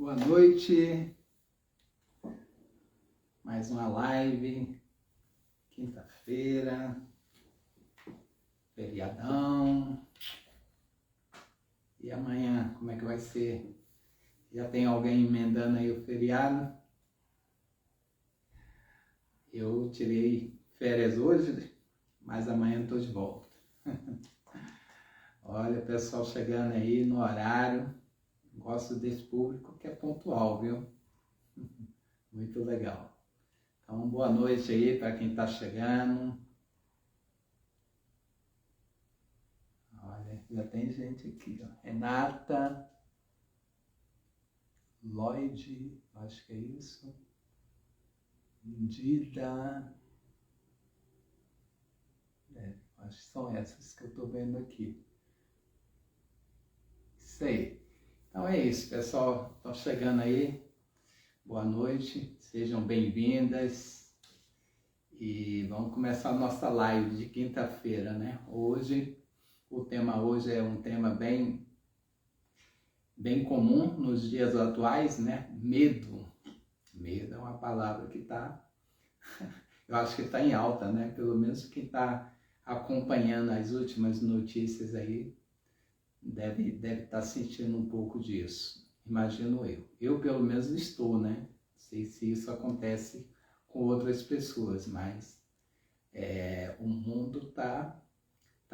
Boa noite, mais uma live, quinta-feira, feriadão, e amanhã como é que vai ser? Já tem alguém emendando aí o feriado? Eu tirei férias hoje, mas amanhã estou de volta. Olha, pessoal chegando aí no horário, gosto desse público que é pontual, viu? Muito legal. Então, boa noite aí para quem está chegando. Olha, já tem gente aqui, ó. Renata, Lloyd, acho que é isso. Indida. Acho que são essas que eu estou vendo aqui. Isso aí. Então é isso, pessoal. Estão chegando aí. Boa noite. Sejam bem-vindas. E vamos começar a nossa live de quinta-feira, né? Hoje, o tema hoje é um tema bem comum nos dias atuais, né? Medo. Medo é uma palavra que está, eu acho que está em alta, né? Pelo menos quem está acompanhando as últimas notícias aí deve estar sentindo um pouco disso. Imagino eu. Eu, pelo menos, estou, né? Não sei se isso acontece com outras pessoas, mas o mundo está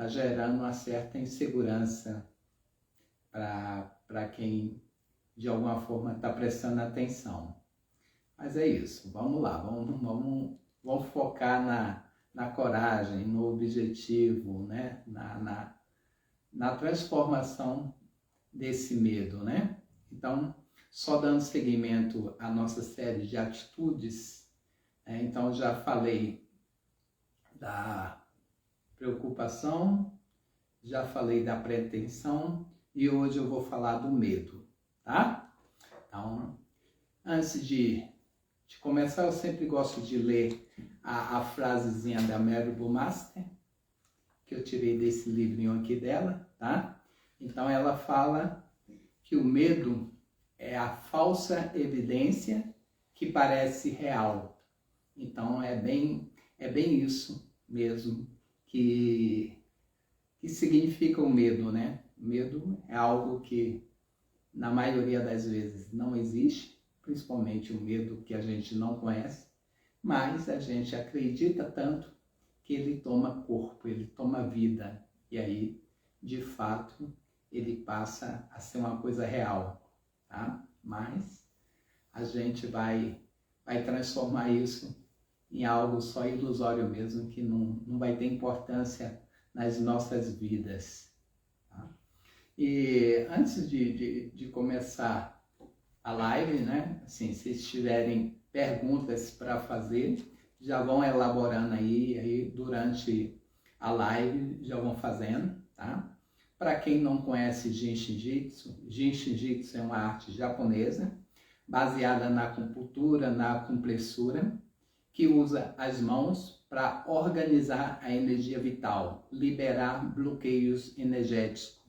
gerando uma certa insegurança para quem, de alguma forma, está prestando atenção. Mas é isso, vamos lá, vamos focar na coragem, no objetivo, né? na transformação desse medo, né? Então, só dando seguimento à nossa série de atitudes, então já falei da preocupação, já falei da pretensão e hoje eu vou falar do medo, tá? Então, antes de começar, eu sempre gosto de ler a frasezinha da Mary Burmeister, que eu tirei desse livrinho aqui dela, tá? Então ela fala que o medo é a falsa evidência que parece real. Então é bem isso mesmo que significa o medo, né? Medo é algo que na maioria das vezes não existe, principalmente o medo que a gente não conhece, mas a gente acredita tanto que ele toma corpo, ele toma vida, e aí, de fato, ele passa a ser uma coisa real, tá? Mas a gente vai transformar isso em algo só ilusório mesmo, que não vai ter importância nas nossas vidas. Tá? E antes de começar a live, né? Assim, se tiverem perguntas para fazer, já vão elaborando aí durante a live, já vão fazendo, tá? Para quem não conhece Jin Shinjitsu é uma arte japonesa, baseada na acupuntura, na acupressura, que usa as mãos para organizar a energia vital, liberar bloqueios energéticos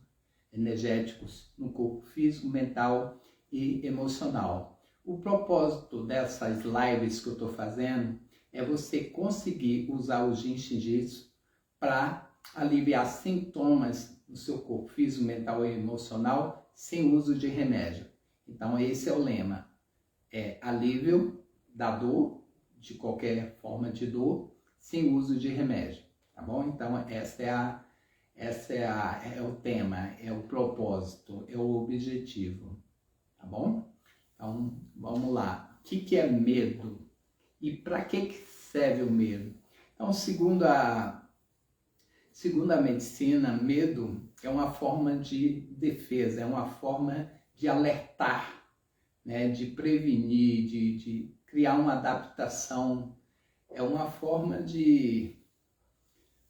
no corpo físico, mental e emocional. O propósito dessas lives que eu estou fazendo é você conseguir usar o Jin Shinjitsu para aliviar sintomas no seu corpo físico, mental e emocional sem uso de remédio. Então esse é o lema, é alívio da dor, de qualquer forma de dor, sem uso de remédio, tá bom? Então é o tema, é o propósito, é o objetivo, tá bom? Então vamos lá, o que é medo? E para que serve o medo? Então, segundo a medicina, medo é uma forma de defesa, é uma forma de alertar, né? De prevenir, de criar uma adaptação, é uma forma de,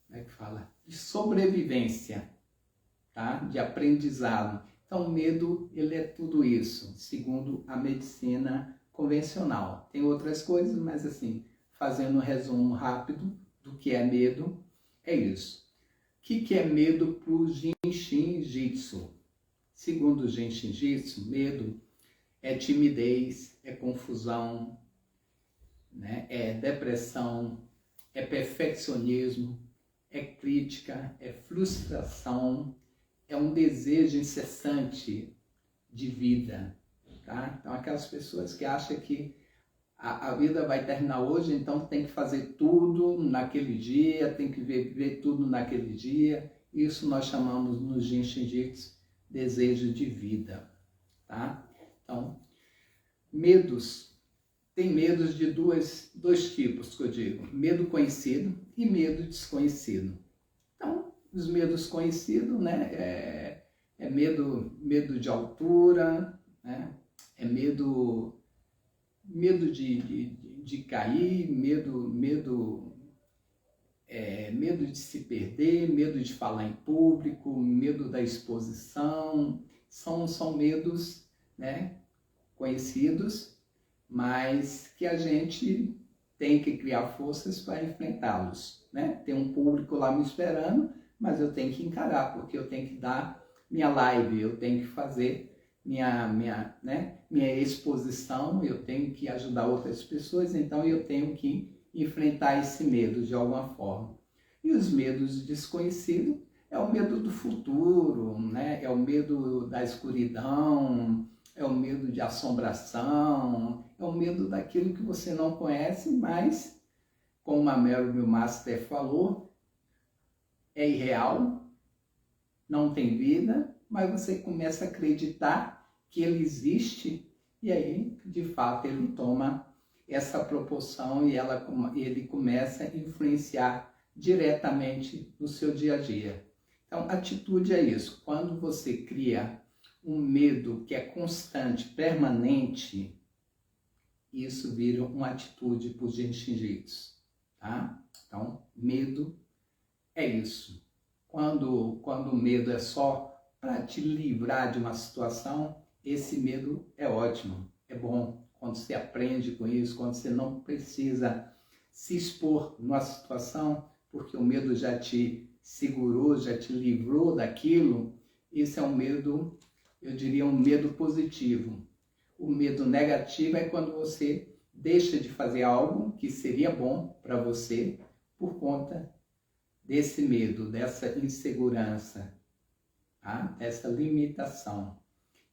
como é que fala? De sobrevivência, tá? De aprendizado. Então, o medo, ele é tudo isso, segundo a medicina convencional. Tem outras coisas, mas assim, fazendo um resumo rápido do que é medo, é isso. O que é medo para o Jin Shinjitsu? Segundo o Jin Shinjitsu, medo é timidez, é confusão, né? É depressão, é perfeccionismo, é crítica, é frustração, é um desejo incessante de vida, tá? Então, aquelas pessoas que acham que a vida vai terminar hoje, então tem que fazer tudo naquele dia, tem que viver tudo naquele dia. Isso nós chamamos nos Jinshin Jitsu desejo de vida, tá? Então, medos. Tem medos de dois tipos, que eu digo. Medo conhecido e medo desconhecido. Então, os medos conhecidos, né? É medo de altura, né? É medo de cair, medo de se perder, medo de falar em público, medo da exposição. São medos, né, conhecidos, mas que a gente tem que criar forças para enfrentá-los, né? Tem um público lá me esperando, mas eu tenho que encarar, porque eu tenho que dar minha live, eu tenho que fazer minha exposição, eu tenho que ajudar outras pessoas, então eu tenho que enfrentar esse medo de alguma forma. E os medos desconhecidos é o medo do futuro, né? É o medo da escuridão, é o medo de assombração, é o medo daquilo que você não conhece, mas, como a Mary Master falou, é irreal, não tem vida, mas você começa a acreditar que ele existe e aí, de fato, ele toma essa proporção e ele começa a influenciar diretamente no seu dia a dia. Então, atitude é isso. Quando você cria um medo que é constante, permanente, isso vira uma atitude por Jinshin Jitsu, tá? Então, medo é isso. Quando o medo é só para te livrar de uma situação, esse medo é ótimo, é bom. Quando você aprende com isso, quando você não precisa se expor numa situação, porque o medo já te segurou, já te livrou daquilo, esse é um medo, eu diria um medo positivo. O medo negativo é quando você deixa de fazer algo que seria bom para você por conta desse medo, dessa insegurança, tá? Essa limitação.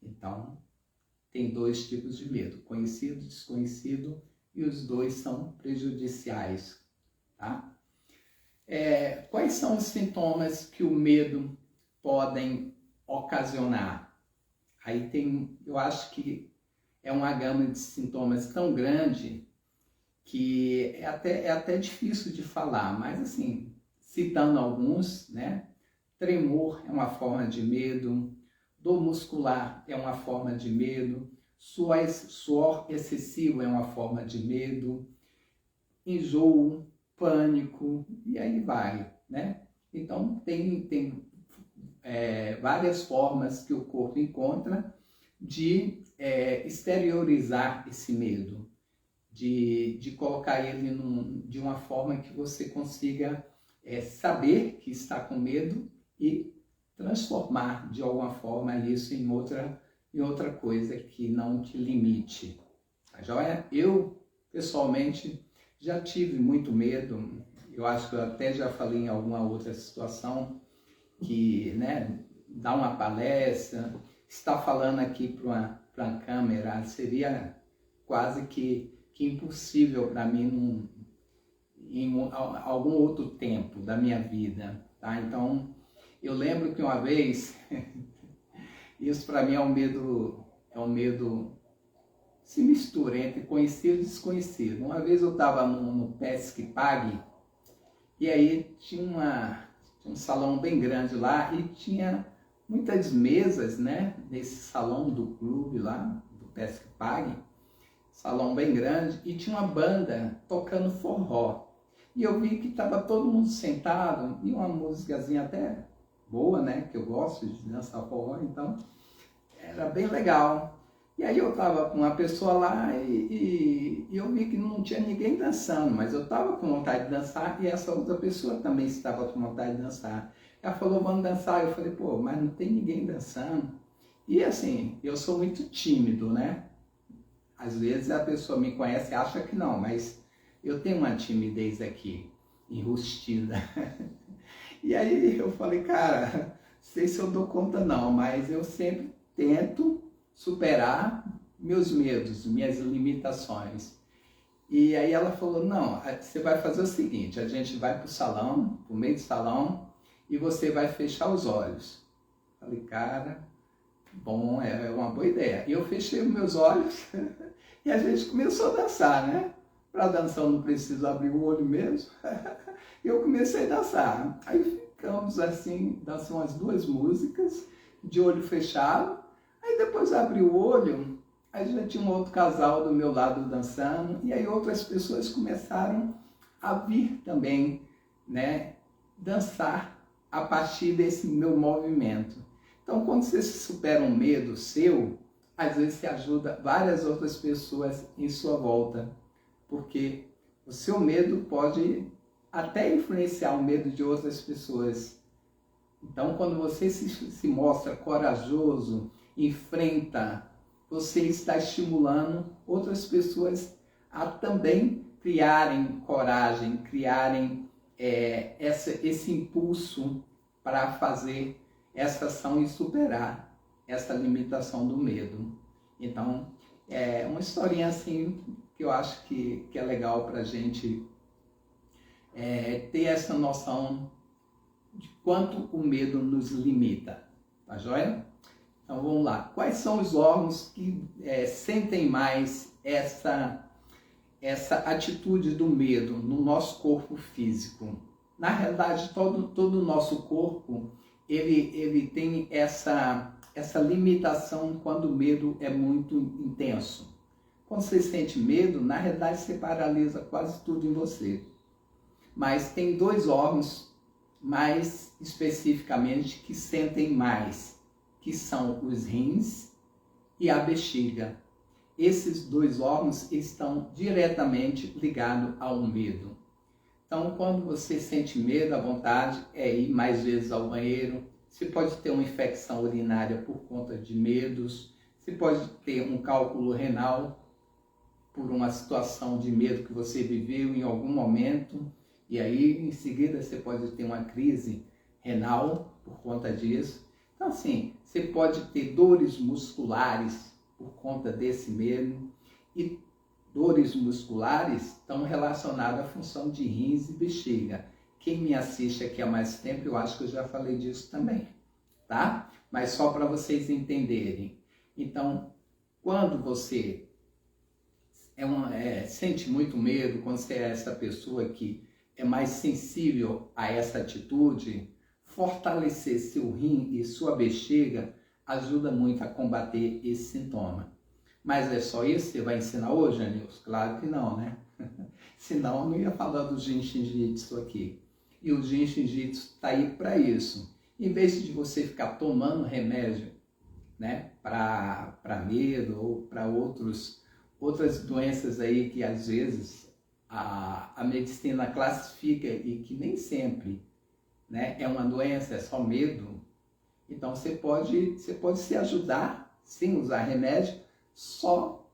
Então, tem dois tipos de medo, conhecido e desconhecido, e os dois são prejudiciais, tá? Quais são os sintomas que o medo podem ocasionar? Aí eu acho que é uma gama de sintomas tão grande que é até difícil de falar, mas assim, citando alguns, né? Tremor é uma forma de medo, dor muscular é uma forma de medo, suor excessivo é uma forma de medo, enjoo, pânico, e aí vai, né? Então, tem várias formas que o corpo encontra de exteriorizar esse medo, de colocar ele de uma forma que você consiga saber que está com medo e transformar de alguma forma isso em outra coisa que não te limite. Eu, pessoalmente, já tive muito medo, eu acho que eu até já falei em alguma outra situação, que, né, dar uma palestra, estar falando aqui para uma câmera, seria quase que impossível para mim em algum outro tempo da minha vida, tá? Então, eu lembro que uma vez, isso para mim é um medo se mistura entre conhecido e desconhecido. Uma vez eu estava no Pesque Pague, e aí tinha um salão bem grande lá e tinha muitas mesas, né, nesse salão do clube lá, do Pesque Pague, salão bem grande, e tinha uma banda tocando forró. E eu vi que estava todo mundo sentado, e uma musicazinha até boa, né, que eu gosto de dançar forró, então era bem legal. E aí eu estava com uma pessoa lá e eu vi que não tinha ninguém dançando, mas eu estava com vontade de dançar e essa outra pessoa também estava com vontade de dançar. Ela falou, vamos dançar. Eu falei, pô, mas não tem ninguém dançando. E assim, eu sou muito tímido, né? Às vezes a pessoa me conhece e acha que não, mas eu tenho uma timidez aqui, enrustida. E aí eu falei, cara, não sei se eu dou conta não, mas eu sempre tento superar meus medos, minhas limitações. E aí ela falou, não, você vai fazer o seguinte, a gente vai para o salão, para o meio do salão, e você vai fechar os olhos. Falei, cara, bom, é uma boa ideia. E eu fechei os meus olhos e a gente começou a dançar, né? Para dançar eu não preciso abrir o olho mesmo. E eu comecei a dançar. Aí ficamos assim, dançamos umas 2 músicas, de olho fechado. Aí depois abri o olho, aí já tinha um outro casal do meu lado dançando, e aí outras pessoas começaram a vir também, né, dançar a partir desse meu movimento. Então, quando você supera um medo seu, às vezes você ajuda várias outras pessoas em sua volta, porque o seu medo pode até influenciar o medo de outras pessoas. Então, quando você se mostra corajoso, enfrenta, você está estimulando outras pessoas a também criarem coragem, criarem esse impulso para fazer essa ação e superar essa limitação do medo. Então, é uma historinha assim que eu acho que é legal para a gente ter essa noção de quanto o medo nos limita. Tá joia? Então vamos lá. Quais são os órgãos que sentem mais essa atitude do medo no nosso corpo físico? Na realidade, todo o nosso corpo ele tem essa limitação quando o medo é muito intenso. Quando você sente medo, na realidade você paralisa quase tudo em você. Mas tem 2 órgãos mais especificamente que sentem mais, que são os rins e a bexiga. Esses 2 órgãos estão diretamente ligados ao medo. Então, quando você sente medo, a vontade é ir mais vezes ao banheiro. Você pode ter uma infecção urinária por conta de medos. Você pode ter um cálculo renal por uma situação de medo que você viveu em algum momento. E aí, em seguida, você pode ter uma crise renal por conta disso. Então, assim, você pode ter dores musculares por conta desse medo. E dores musculares estão relacionadas à função de rins e bexiga. Quem me assiste aqui há mais tempo, eu acho que eu já falei disso também, tá? Mas só para vocês entenderem. Então, quando você sente muito medo, quando você é essa pessoa que é mais sensível a essa atitude, fortalecer seu rim e sua bexiga ajuda muito a combater esse sintoma. Mas é só isso que você vai ensinar hoje, Anilson? Claro que não, né? Senão eu não ia falar do Jinshin Jitsu aqui. E o Jinshin Jitsu está aí para isso. Em vez de você ficar tomando remédio, né, para medo ou para outras doenças aí que às vezes a medicina classifica e que nem sempre, né, é uma doença, é só medo. Então você pode se ajudar sem usar remédio, só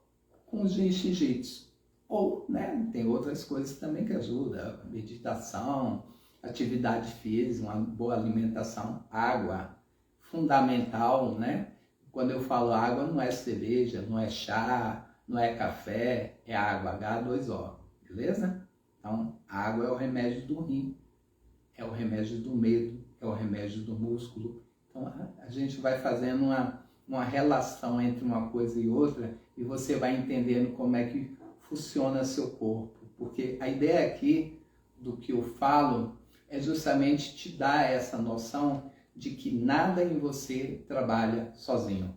com o Jinshin Jitsu. Ou, né, tem outras coisas também que ajudam, meditação, atividade física, uma boa alimentação, água, fundamental, né? Quando eu falo água, não é cerveja, não é chá, não é café, é água, H2O, beleza? Então, a água é o remédio do rim, é o remédio do medo, é o remédio do músculo. Então, a gente vai fazendo uma relação entre uma coisa e outra e você vai entendendo como é que funciona seu corpo. Porque a ideia aqui do que eu falo é justamente te dar essa noção de que nada em você trabalha sozinho.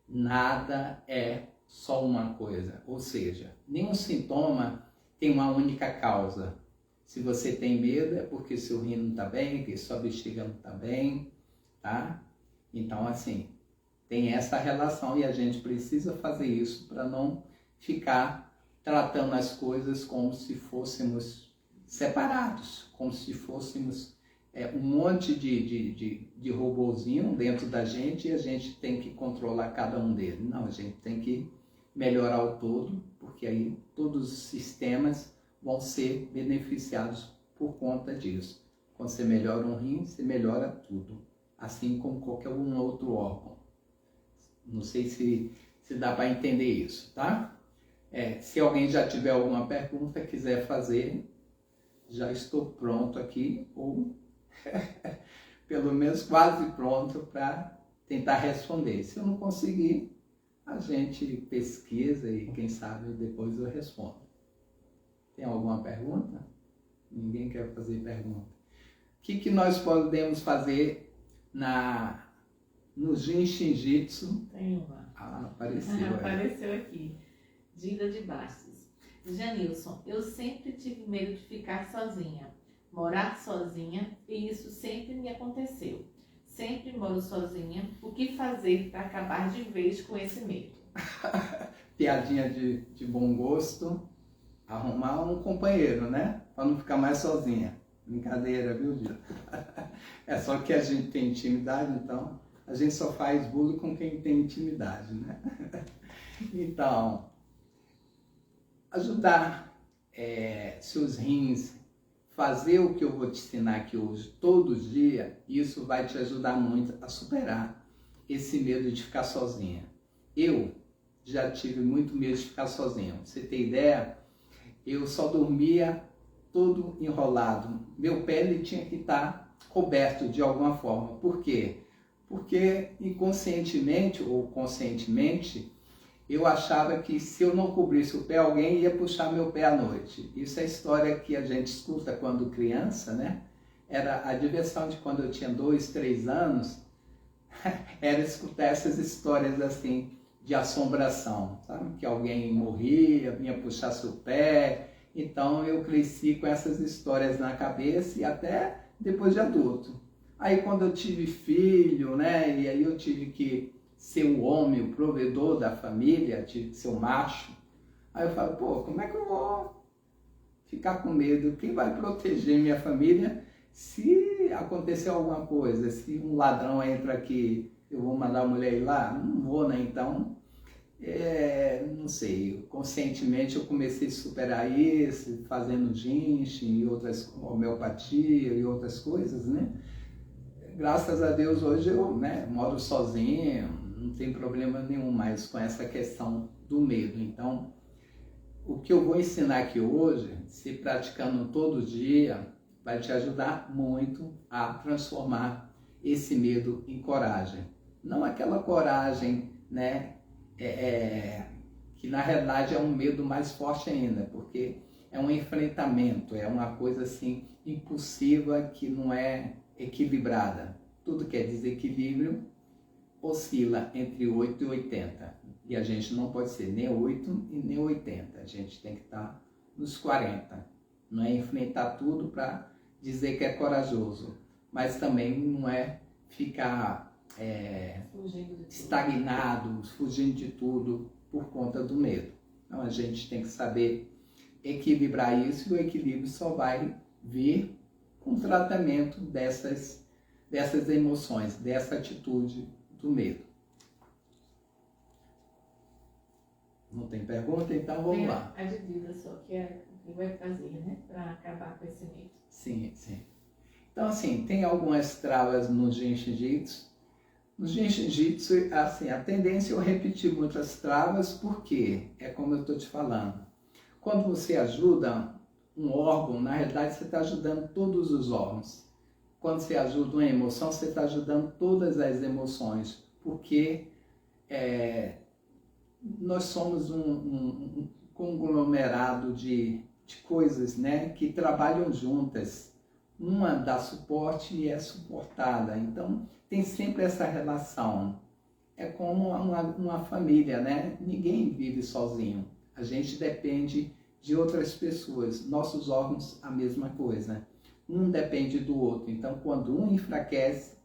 Nada é só uma coisa. Ou seja, nenhum sintoma tem uma única causa. Se você tem medo é porque seu rim não está bem, que sua bexiga não está bem, tá? Então, assim, tem essa relação e a gente precisa fazer isso para não ficar tratando as coisas como se fôssemos separados, como se fôssemos um monte de robozinho dentro da gente e a gente tem que controlar cada um deles. Não, a gente tem que melhorar o todo, porque aí todos os sistemas vão ser beneficiados por conta disso. Quando você melhora um rim, você melhora tudo, assim como qualquer um outro órgão. Não sei se dá para entender isso, tá? Se alguém já tiver alguma pergunta, quiser fazer, já estou pronto aqui, ou pelo menos quase pronto para tentar responder. Se eu não conseguir, a gente pesquisa e quem sabe depois eu respondo. Tem alguma pergunta? Ninguém quer fazer pergunta. O que nós podemos fazer no Jin Shinjitsu? Tem uma. Apareceu. Apareceu aqui. Dinda de Bastos. Janilson, eu sempre tive medo de ficar sozinha, morar sozinha, e isso sempre me aconteceu. Sempre moro sozinha. O que fazer para acabar de vez com esse medo? Piadinha de bom gosto. Arrumar um companheiro, né? Para não ficar mais sozinha. Brincadeira, viu, Gil? É só que a gente tem intimidade, então a gente só faz bullying com quem tem intimidade, né? Então, ajudar seus rins, fazer o que eu vou te ensinar aqui hoje, todo dia, isso vai te ajudar muito a superar esse medo de ficar sozinha. Eu já tive muito medo de ficar sozinha. Pra você ter ideia, eu só dormia todo enrolado. Meu pé ele tinha que estar coberto de alguma forma. Por quê? Porque inconscientemente ou conscientemente, eu achava que se eu não cobrisse o pé, alguém ia puxar meu pé à noite. Isso é a história que a gente escuta quando criança, né? Era a diversão de quando eu tinha 2, 3 anos, era escutar essas histórias assim, de assombração, sabe? Que alguém morria, vinha puxar seu pé. Então eu cresci com essas histórias na cabeça e até depois de adulto. Aí quando eu tive filho, né? E aí eu tive que ser o homem, o provedor da família, tive que ser o macho. Aí eu falo, pô, como é que eu vou ficar com medo? Quem vai proteger minha família se acontecer alguma coisa? Se um ladrão entra aqui, eu vou mandar a mulher ir lá? Não vou, né? Então, não sei, conscientemente eu comecei a superar isso, fazendo Jinshin e outras, homeopatia e outras coisas, né? Graças a Deus hoje eu moro sozinho, não tem problema nenhum mais com essa questão do medo. Então, o que eu vou ensinar aqui hoje, se praticando todo dia, vai te ajudar muito a transformar esse medo em coragem. Não aquela coragem, né, que na realidade é um medo mais forte ainda, porque é um enfrentamento, é uma coisa assim impulsiva que não é equilibrada. Tudo que é desequilíbrio oscila entre 8 e 80. E a gente não pode ser nem 8 e nem 80. A gente tem que estar nos 40. Não é enfrentar tudo para dizer que é corajoso, mas também não é ficar estagnado, fugindo de tudo por conta do medo. Então a gente tem que saber equilibrar isso, e o equilíbrio só vai vir com o tratamento dessas emoções, dessa atitude do medo. Não tem pergunta? Então vamos lá. A dívida só que vai fazer, né? Para acabar com esse medo. Sim, sim. Então, assim, tem algumas travas no Jinshin-Jitsu. No Jinshin-Jitsu, assim, a tendência é eu repetir muitas travas, porque é como eu estou te falando. Quando você ajuda um órgão, na realidade você está ajudando todos os órgãos. Quando você ajuda uma emoção, você está ajudando todas as emoções, porque nós somos um conglomerado de coisas, né, que trabalham juntas. Uma dá suporte e é suportada. Então, tem sempre essa relação. É como uma família, né? Ninguém vive sozinho. A gente depende de outras pessoas. Nossos órgãos, a mesma coisa. Um depende do outro. Então, quando um enfraquece,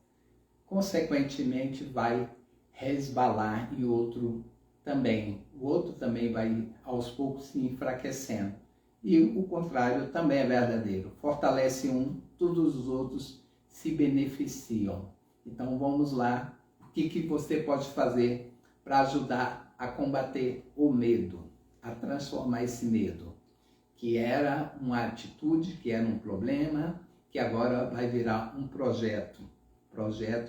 consequentemente vai resbalar em outro também. O outro também vai, aos poucos, se enfraquecendo. E o contrário também é verdadeiro. Fortalece um, todos os outros se beneficiam. Então, vamos lá. O que você pode fazer para ajudar a combater o medo, a transformar esse medo, que era uma atitude, que era um problema, que agora vai virar um projeto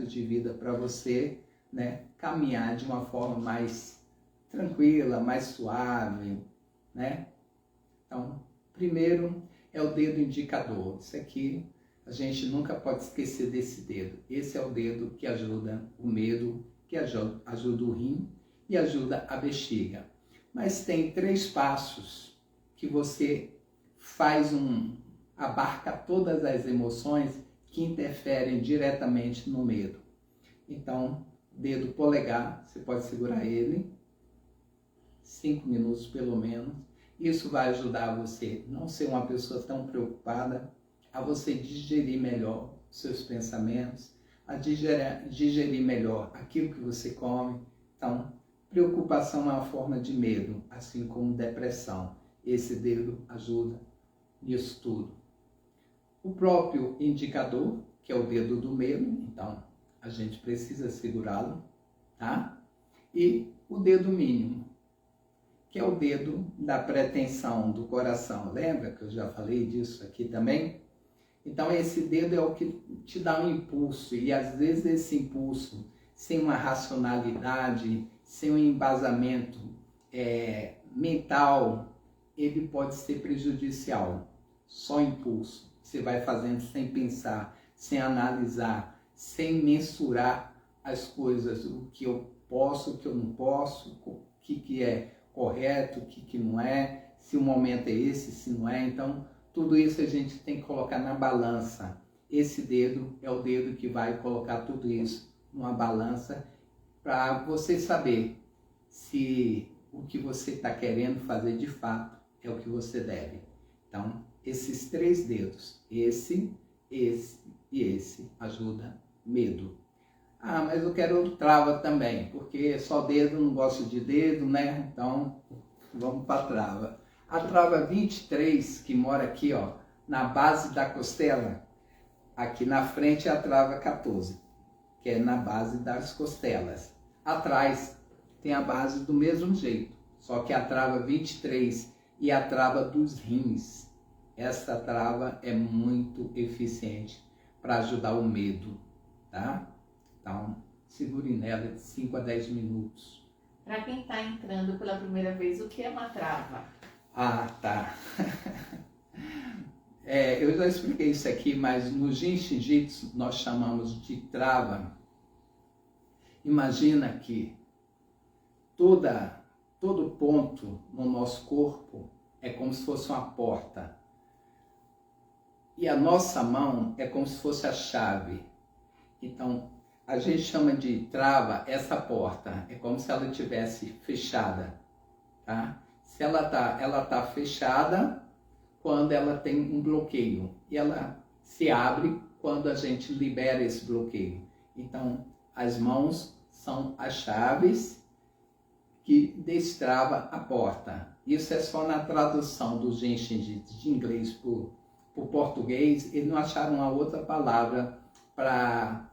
de vida para você, né, caminhar de uma forma mais tranquila, mais suave, né? Então, primeiro é o dedo indicador. Isso aqui, a gente nunca pode esquecer desse dedo. Esse é o dedo que ajuda o medo, que ajuda o rim e ajuda a bexiga. Mas tem 3 passos que você abarca todas as emoções que interferem diretamente no medo. Então, dedo polegar, você pode segurar ele 5 minutos pelo menos. Isso vai ajudar você a não ser uma pessoa tão preocupada, a você digerir melhor seus pensamentos, a digerir melhor aquilo que você come. Então, preocupação é uma forma de medo, assim como depressão. Esse dedo ajuda nisso tudo. O próprio indicador, que é o dedo do medo, então a gente precisa segurá-lo, tá? E o dedo mínimo, que é o dedo da pretensão do coração. Lembra que eu já falei disso aqui também? Então esse dedo é o que te dá um impulso, e às vezes esse impulso, sem uma racionalidade, sem um embasamento mental, ele pode ser prejudicial. Só impulso. Você vai fazendo sem pensar, sem analisar, sem mensurar as coisas, o que eu posso, o que eu não posso, o que é correto, o que não é, se o momento é esse, se não é. Então, tudo isso a gente tem que colocar na balança. Esse dedo é o dedo que vai colocar tudo isso numa balança para você saber se o que você está querendo fazer de fato é o que você deve. Então, esses 3 dedos, esse e esse, ajuda medo. Ah, mas eu quero trava também, porque só dedo, não gosto de dedo, né? Então, vamos para a trava. A trava 23, que mora aqui, ó, na base da costela, aqui na frente é a trava 14, que é na base das costelas. Atrás tem a base do mesmo jeito, só que a trava 23 e a trava dos rins. Essa trava é muito eficiente para ajudar o medo, tá? Então, segure nela de 5 a 10 minutos. Para quem está entrando pela primeira vez, o que é uma trava? Ah, tá. Eu já expliquei isso aqui, mas no Jinshin Jitsu nós chamamos de trava. Imagina que todo ponto no nosso corpo é como se fosse uma porta. E a nossa mão é como se fosse a chave. Então, a gente chama de trava essa porta. É como se ela estivesse fechada, tá? Se ela tá fechada quando ela tem um bloqueio. E ela se abre quando a gente libera esse bloqueio. Então, as mãos são as chaves que destrava a porta. Isso é só na tradução do Jinshin Jitsu de inglês por português. Eles não acharam uma outra palavra para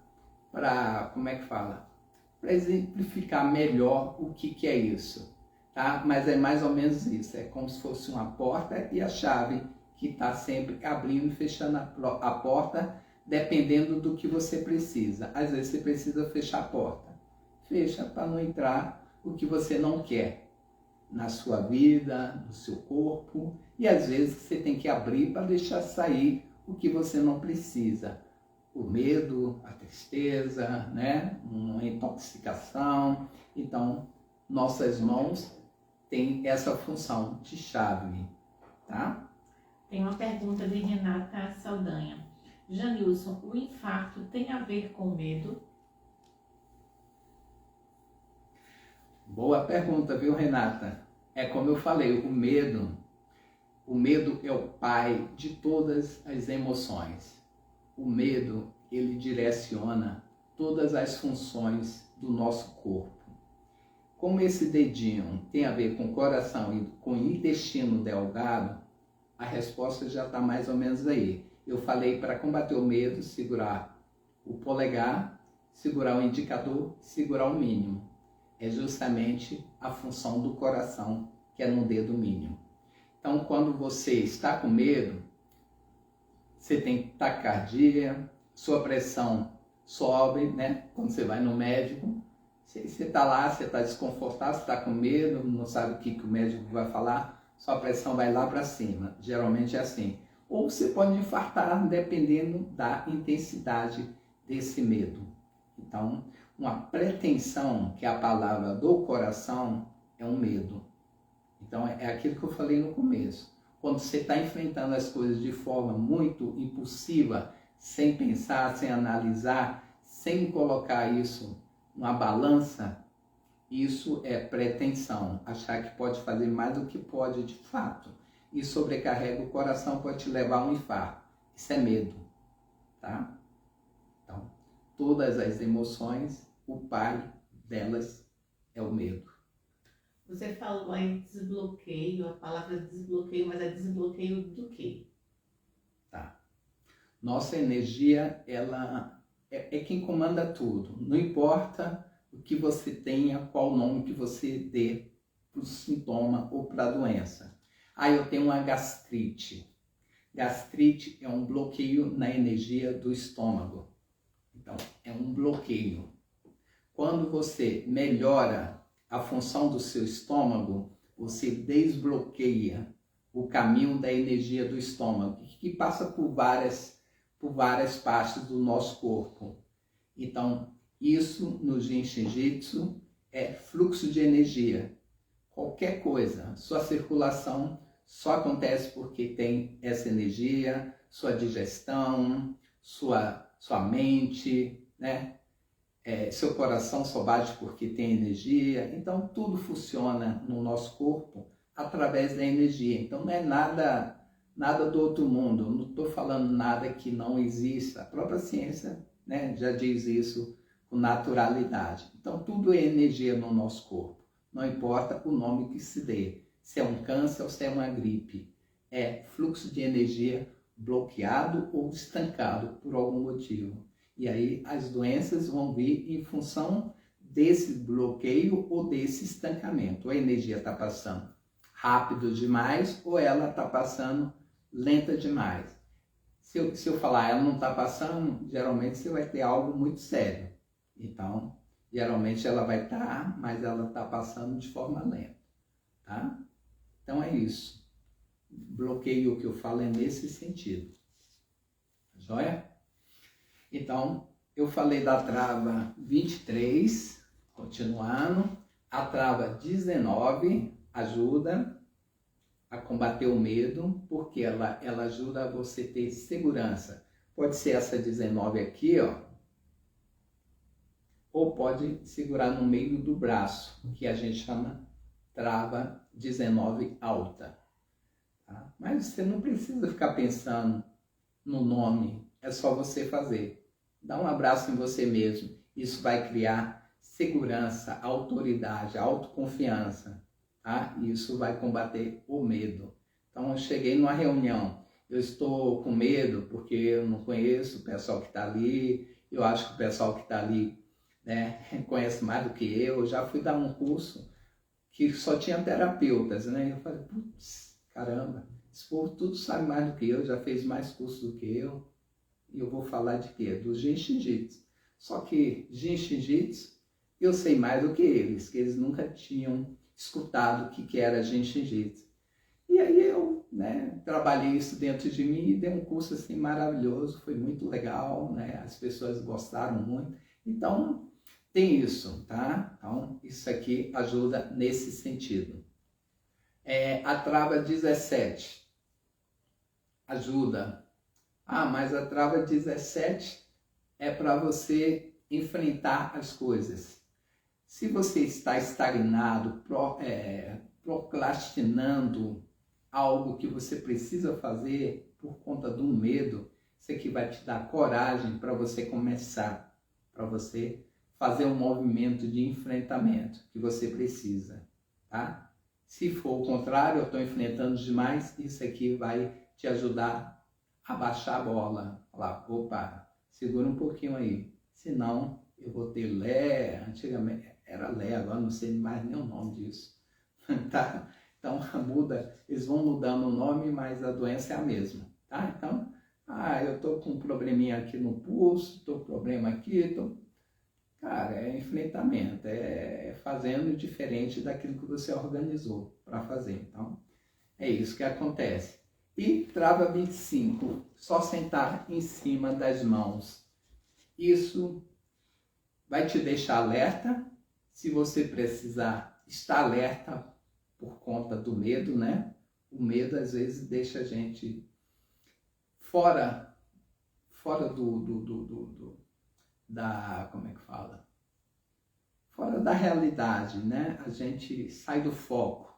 como é que fala? Para exemplificar melhor o que é isso, tá? Mas é mais ou menos isso. É como se fosse uma porta e a chave que está sempre abrindo e fechando a porta, dependendo do que você precisa. Às vezes você precisa fechar a porta. Fecha para não entrar o que você não quer na sua vida, no seu corpo, e às vezes você tem que abrir para deixar sair o que você não precisa. O medo, a tristeza, né? Uma intoxicação. Então, nossas mãos têm essa função de chave, tá? Tem uma pergunta de Renata Saldanha. Janilson, o infarto tem a ver com medo? Boa pergunta, viu, Renata? É como eu falei, o medo é o pai de todas as emoções. O medo, ele direciona todas as funções do nosso corpo. Como esse dedinho tem a ver com o coração e com o intestino delgado, a resposta já está mais ou menos aí. Eu falei para combater o medo, segurar o polegar, segurar o indicador, segurar o mínimo. é justamente a função do coração, que é no dedo mínimo. Então, quando você está com medo, você tem taquicardia, sua pressão sobe, né? Quando você vai no médico, você está lá, você está desconfortável, você está com medo, não sabe o que o médico vai falar, sua pressão vai lá para cima. Geralmente é assim. Ou você pode infartar, dependendo da intensidade desse medo. Então, uma pretensão, que é a palavra do coração, é um medo. Então, é aquilo que eu falei no começo. Quando você está enfrentando as coisas de forma muito impulsiva, sem pensar, sem analisar, sem colocar isso numa balança, isso é pretensão. Achar que pode fazer mais do que pode de fato. E sobrecarrega o coração, pode te levar a um infarto. Isso é medo, tá? Então, todas as emoções, o pai delas é o medo. Você falou em desbloqueio, a palavra desbloqueio, mas é desbloqueio do quê? Tá. Nossa energia, ela é quem comanda tudo. Não importa o que você tenha, qual nome que você dê para o sintoma ou para a doença. Ah, eu tenho uma gastrite. Gastrite é um bloqueio na energia do estômago. Então, é um bloqueio. Quando você melhora a função do seu estômago, você desbloqueia o caminho da energia do estômago, que passa por várias partes do nosso corpo. Então, isso no Jinshin Jitsu é fluxo de energia. Qualquer coisa, sua circulação só acontece porque tem essa energia, sua digestão, sua mente, né? Seu coração só bate porque tem energia. Então, tudo funciona no nosso corpo através da energia. Então, não é nada do outro mundo. Eu não estou falando nada que não exista. A própria ciência, né, já diz isso com naturalidade. Então, tudo é energia no nosso corpo. Não importa o nome que se dê. Se é um câncer ou se é uma gripe. É fluxo de energia bloqueado ou estancado por algum motivo. E aí as doenças vão vir em função desse bloqueio ou desse estancamento. Ou a energia está passando rápido demais ou ela está passando lenta demais. Se eu falar ela não está passando, geralmente você vai ter algo muito sério. Então, geralmente ela vai estar, mas ela está passando de forma lenta. Tá? Então é isso. Bloqueio que eu falo é nesse sentido. Joia? Então, eu falei da trava 23, continuando. A trava 19 ajuda a combater o medo, porque ela ajuda a você ter segurança. Pode ser essa 19 aqui, ó. Ou pode segurar no meio do braço, que a gente chama trava 19 alta. Tá? Mas você não precisa ficar pensando no nome, é só você fazer. Dá um abraço em você mesmo. Isso vai criar segurança, autoridade, autoconfiança. Tá? Isso vai combater o medo. Então, eu cheguei numa reunião. Eu estou com medo porque eu não conheço o pessoal que está ali. Eu acho que o pessoal que está ali, né, conhece mais do que eu. Eu já fui dar um curso que só tinha terapeutas, né? Eu falei, putz, caramba, esse povo tudo sabe mais do que eu, já fez mais curso do que eu. E eu vou falar de quê? Do Jinshin Jitsu. Só que Jinshin Jitsu, eu sei mais do que eles nunca tinham escutado o que era Jinshin Jitsu. E aí eu, né, trabalhei isso dentro de mim e dei um curso assim maravilhoso, foi muito legal, né? As pessoas gostaram muito. Então, tem isso, tá? Então, isso aqui ajuda nesse sentido. A trava 17 ajuda. Ah, mas a trava 17 é para você enfrentar as coisas. Se você está estagnado, procrastinando algo que você precisa fazer por conta do medo, isso aqui vai te dar coragem para você começar, para você fazer um movimento de enfrentamento que você precisa, tá? Se for o contrário, eu estou enfrentando demais, isso aqui vai te ajudar a baixar a bola. Falar, opa, segura um pouquinho aí, senão eu vou ter antigamente, era Lé, agora não sei mais nem o nome disso. Tá? Então muda, eles vão mudando o nome, mas a doença é a mesma. Tá? Então, eu tô com um probleminha aqui no pulso, tô com problema aqui, cara, é enfrentamento, é fazendo diferente daquilo que você organizou para fazer. Então, é isso que acontece. E trava 25, só sentar em cima das mãos. Isso vai te deixar alerta, se você precisar estar alerta por conta do medo, né? O medo às vezes deixa a gente fora como é que fala? Fora da realidade, né? A gente sai do foco,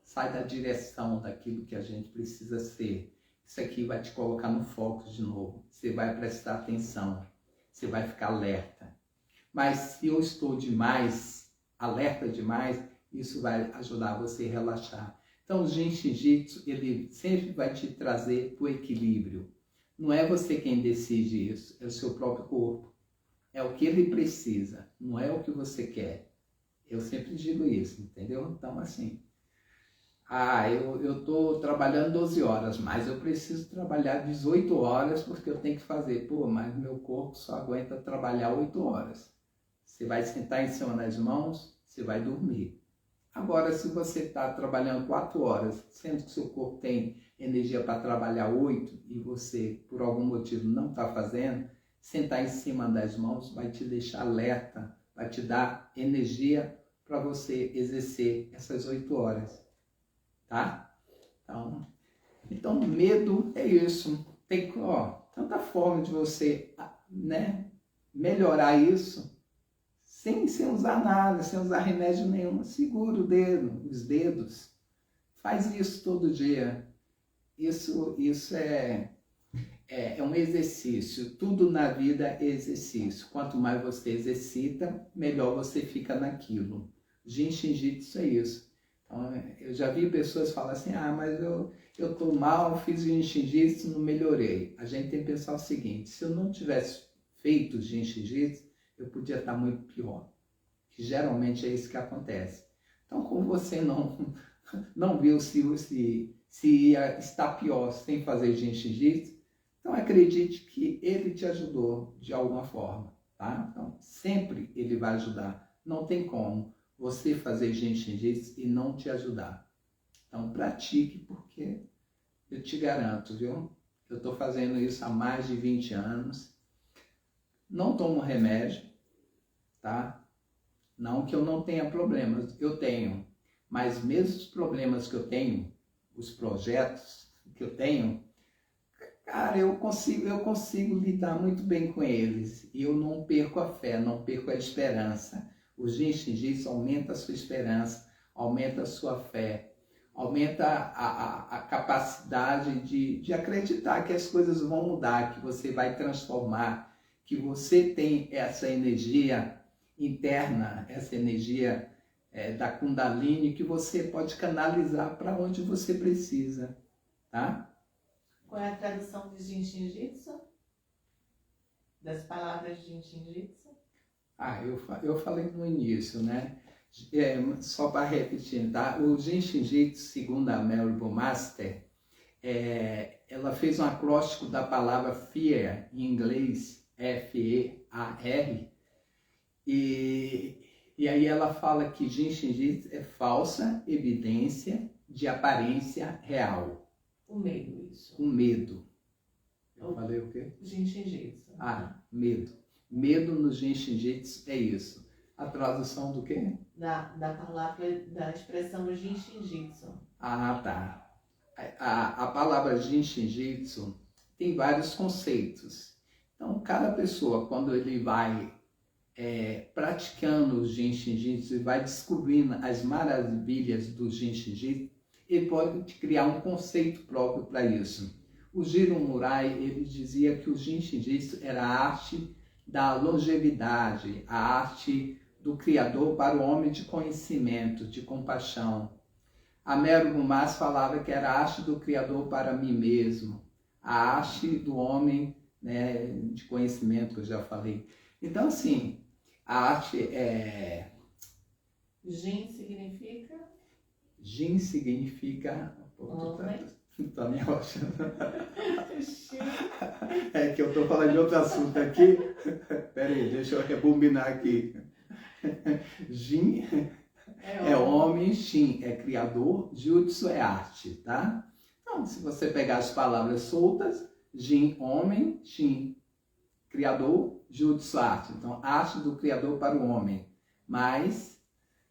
sai da direção daquilo que a gente precisa ser. Isso aqui vai te colocar no foco de novo. Você vai prestar atenção, você vai ficar alerta. Mas se eu estou demais, alerta demais, isso vai ajudar você a relaxar. Então o Jinshin Jitsu, ele sempre vai te trazer para o equilíbrio. Não é você quem decide isso, é o seu próprio corpo. É o que ele precisa, não é o que você quer. Eu sempre digo isso, entendeu? Então, assim, eu estou trabalhando 12 horas, mas eu preciso trabalhar 18 horas porque eu tenho que fazer. Pô, mas meu corpo só aguenta trabalhar 8 horas. Você vai sentar em cima das mãos, você vai dormir. Agora, se você está trabalhando 4 horas, sendo que seu corpo tem energia para trabalhar 8 e você, por algum motivo, não está fazendo, sentar em cima das mãos vai te deixar alerta, vai te dar energia para você exercer essas 8 horas, tá? Então medo é isso. Tem tanta forma de você, né, melhorar isso sem usar nada, sem usar remédio nenhum. Segura o dedo, os dedos. Faz isso todo dia. Isso é um exercício. Tudo na vida é exercício. Quanto mais você exercita, melhor você fica naquilo. Jinshin Jitsu é isso. Então, eu já vi pessoas falar assim, mas eu estou mal, fiz Jinshin Jitsu, não melhorei. A gente tem que pensar o seguinte, se eu não tivesse feito Jinshin Jitsu, eu podia estar muito pior. Que geralmente é isso que acontece. Então, como você não viu se ia estar pior sem fazer Jinshin Jitsu, então acredite que ele te ajudou de alguma forma, tá? Então, sempre ele vai ajudar. Não tem como você fazer Jinshin Jitsu e não te ajudar. Então, pratique, porque eu te garanto, viu? Eu estou fazendo isso há mais de 20 anos. Não tomo remédio, tá? Não que eu não tenha problemas, eu tenho. Mas mesmo os problemas que eu tenho, os projetos que eu tenho, cara, eu consigo lidar muito bem com eles. E eu não perco a fé, não perco a esperança. O Jinshin Jitsu aumenta a sua esperança, aumenta a sua fé, aumenta a capacidade de acreditar que as coisas vão mudar, que você vai transformar, que você tem essa energia interna, essa energia da Kundalini, que você pode canalizar para onde você precisa, tá? Qual é a tradução de Jinshin Jitsu? Das palavras de Jinshin Jitsu? Eu falei no início, né? Só para repetir, tá? O Jinshin Jitsu, segundo a Mary Master, ela fez um acróstico da palavra fear, em inglês, F-E-A-R, e aí ela fala que Jinshin Jitsu é falsa evidência de aparência real. O medo, isso. O medo. Eu falei o quê? Jinshin Jitsu. Medo. Medo no Jinshin Jitsu é isso. A tradução do quê? Da palavra, da expressão Jinshin Jitsu. Tá. A palavra Jinshin Jitsu tem vários conceitos. Então, cada pessoa, quando ele vai praticando o Jinshin Jitsu e vai descobrindo as maravilhas do Jinshin Jitsu, ele pode criar um conceito próprio para isso. O Jiro Murai, ele dizia que o Jinshin Jitsu era a arte da longevidade, a arte do Criador para o homem de conhecimento, de compaixão. Américo Mas falava que era a arte do Criador para mim mesmo, a arte do homem, né, de conhecimento, que eu já falei. Então, assim, a arte Jin significa? Jin significa... Homem. Tá me achando. É que eu tô falando de outro assunto aqui. Pera aí, deixa eu rebobinar aqui. Jin é homem, Shin é criador, Jutsu é arte, tá? Então, se você pegar as palavras soltas, Jin, homem, Shin, criador, Jutsu, arte. Então, arte do criador para o homem. Mas,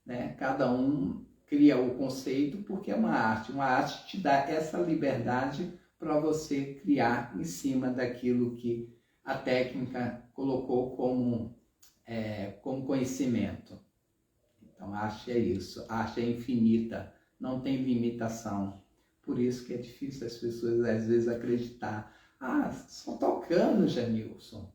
né, cada um cria o conceito porque é uma arte. Uma arte te dá essa liberdade para você criar em cima daquilo que a técnica colocou como conhecimento. Então, a arte é isso. A arte é infinita, não tem limitação. Por isso que é difícil as pessoas, às vezes, acreditar. Ah, só tocando, Janilson.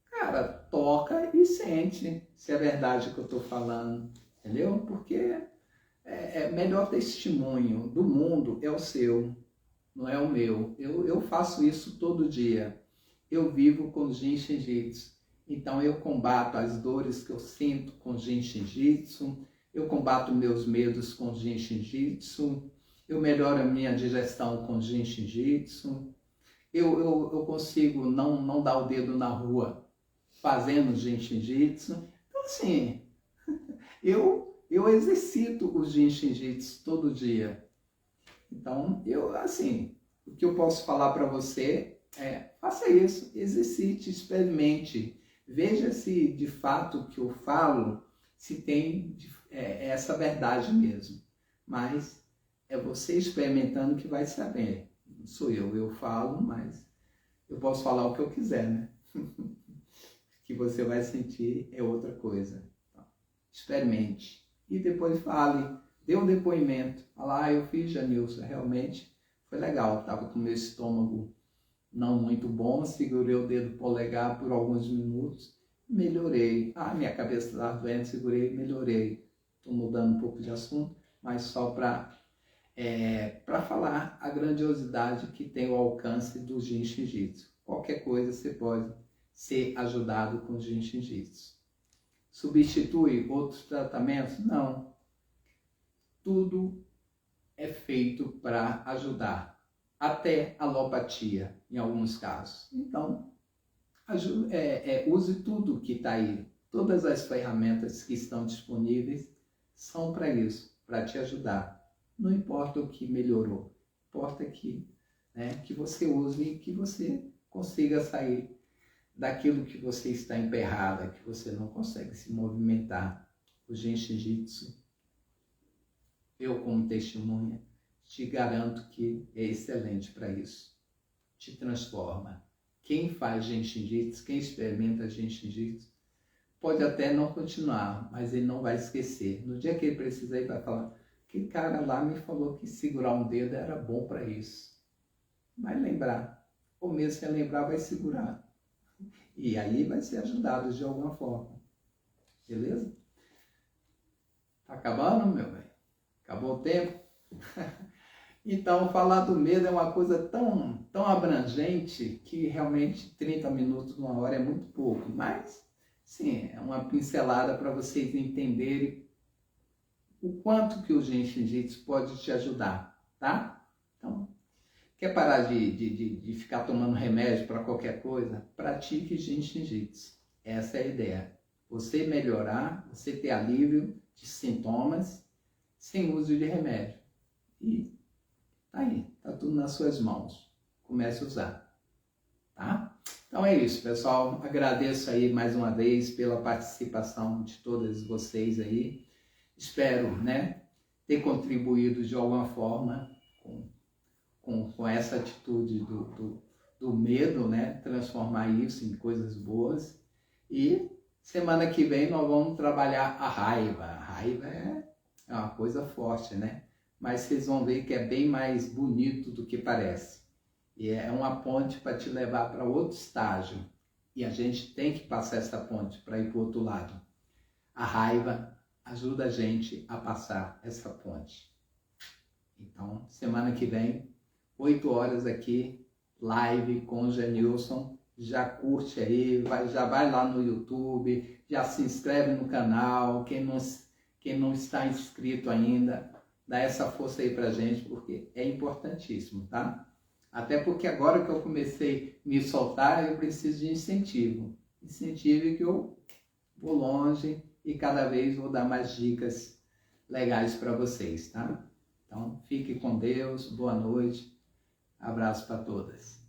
Cara, toca e sente se é verdade o que eu estou falando. Entendeu? Porque melhor testemunho do mundo é o seu, não é o meu. Eu faço isso todo dia. Eu vivo com Jinshin Jitsu. Então eu combato as dores que eu sinto com Jinshin Jitsu, eu combato meus medos com Jinshin Jitsu, eu melhoro a minha digestão com Jinshin Jitsu, eu consigo não dar o dedo na rua fazendo Jinshin Jitsu. Então assim, eu exercito o Jinshin Jitsu todo dia. Então, o que eu posso falar para você é, faça isso, exercite, experimente. Veja se, de fato, o que eu falo, se tem essa verdade mesmo. Mas é você experimentando que vai saber. Não sou eu falo, mas eu posso falar o que eu quiser, né? O que você vai sentir é outra coisa. Então, experimente. E depois fale, dê um depoimento. Fala, eu fiz, Janilson, realmente foi legal. Estava com o meu estômago não muito bom, segurei o dedo polegar por alguns minutos, melhorei. Minha cabeça estava doente, segurei, melhorei. Estou mudando um pouco de assunto, mas só para falar a grandiosidade que tem o alcance do Jinshin Jitsu. Qualquer coisa você pode ser ajudado com o Jinshin Jitsu. Substitui outros tratamentos? Não. Tudo é feito para ajudar. Até alopatia, em alguns casos. Então, use tudo que está aí. Todas as ferramentas que estão disponíveis são para isso, para te ajudar. Não importa o que melhorou, importa que você use e que você consiga sair daquilo que você está emperrada, que você não consegue se movimentar. O Jinshin Jitsu, eu como testemunha, te garanto que é excelente para isso. Te transforma. Quem faz Jinshin Jitsu, quem experimenta Jinshin Jitsu, pode até não continuar, mas ele não vai esquecer. No dia que ele precisar, ele vai falar, que cara lá me falou que segurar um dedo era bom para isso. Vai lembrar. Ou mesmo sem lembrar, vai segurar. E aí vai ser ajudado de alguma forma. Beleza? Tá acabando, meu bem? Acabou o tempo? Então, falar do medo é uma coisa tão abrangente que realmente 30 minutos, 1 hora é muito pouco. Mas, sim, é uma pincelada para vocês entenderem o quanto que o Jinshin Jitsu pode te ajudar, tá? Então, quer parar de ficar tomando remédio para qualquer coisa? Pratique Jinshin Jitsu. Essa é a ideia. Você melhorar, você ter alívio de sintomas sem uso de remédio. E tá aí, tá tudo nas suas mãos. Comece a usar, tá? Então é isso, pessoal. Agradeço aí mais uma vez pela participação de todas vocês aí. Espero, ter contribuído de alguma forma com essa atitude do medo, transformar isso em coisas boas. E semana que vem nós vamos trabalhar a raiva. A raiva é uma coisa forte, mas vocês vão ver que é bem mais bonito do que parece. E é uma ponte para te levar para outro estágio. E a gente tem que passar essa ponte para ir para o outro lado. A raiva ajuda a gente a passar essa ponte. Então, semana que vem, 8 horas aqui, live com o Janilson. Já curte aí, já vai lá no YouTube, já se inscreve no canal. Quem Quem não está inscrito ainda, dá essa força aí pra gente, porque é importantíssimo, tá? Até porque agora que eu comecei a me soltar, eu preciso de incentivo. Incentivo que eu vou longe e cada vez vou dar mais dicas legais para vocês, tá? Então, fique com Deus, boa noite, abraço para todas.